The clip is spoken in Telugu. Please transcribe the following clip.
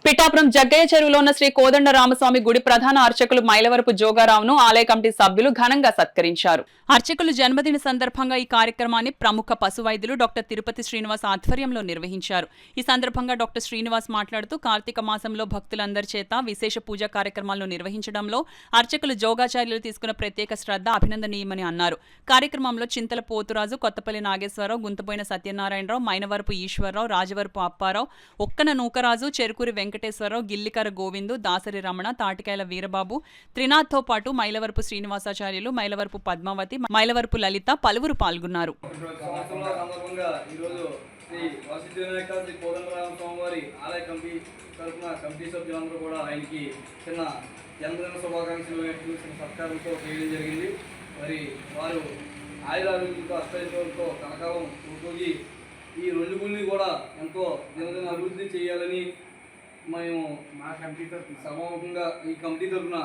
పిఠాపురం జగ్గయ్య చెరువులో ఉన్న శ్రీ కోదండ రామస్వామి గుడి ప్రధాన అర్చకులు మైలవరపు జోగారావును ఆలయ కమిటీ సభ్యులు ఘనంగా సత్కరించారు. అర్చకులు జన్మదిన సందర్భంగా ఈ కార్యక్రమాన్ని ప్రముఖ పశు వైద్యులు డాక్టర్ తిరుపతి శ్రీనివాస్ ఆధ్వర్యంలో నిర్వహించారు. ఈ సందర్భంగా డాక్టర్ శ్రీనివాస్ మాట్లాడుతూ కార్తీక మాసంలో భక్తులందరి చేత విశేష పూజా కార్యక్రమాలను నిర్వహించడంలో అర్చకులు జోగాచార్యులు తీసుకున్న ప్రత్యేక శ్రద్ధ అభినందనీయమని అన్నారు. కార్యక్రమంలో చింతల పోతురాజు, కొత్తపల్లి నాగేశ్వరరావు, గుంతపోయిన సత్యనారాయణరావు, మైనవరపు ఈశ్వరరావు, రాజవరపు అప్పారావు, ఒక్కన నూకరాజు, చెరుకూరి వెంకటేశ్వరరావు, గిల్లికర గోవిందు, దాసరి రమణ, తాటికాయల వీరబాబు, త్రినాథ్తో పాటు మైలవరపు శ్రీనివాసాచార్యులు, మైలవరపు పద్మావతి, మైలవరపు లలిత పలువురు పాల్గొన్నారు. ఈ రెండు గుళ్ళు కూడా ఎంతో దినదిన అభివృద్ధి చేయాలని మేము మా కమిటీ తరఫున సమూహంగా ఈ కమిటీ తరఫున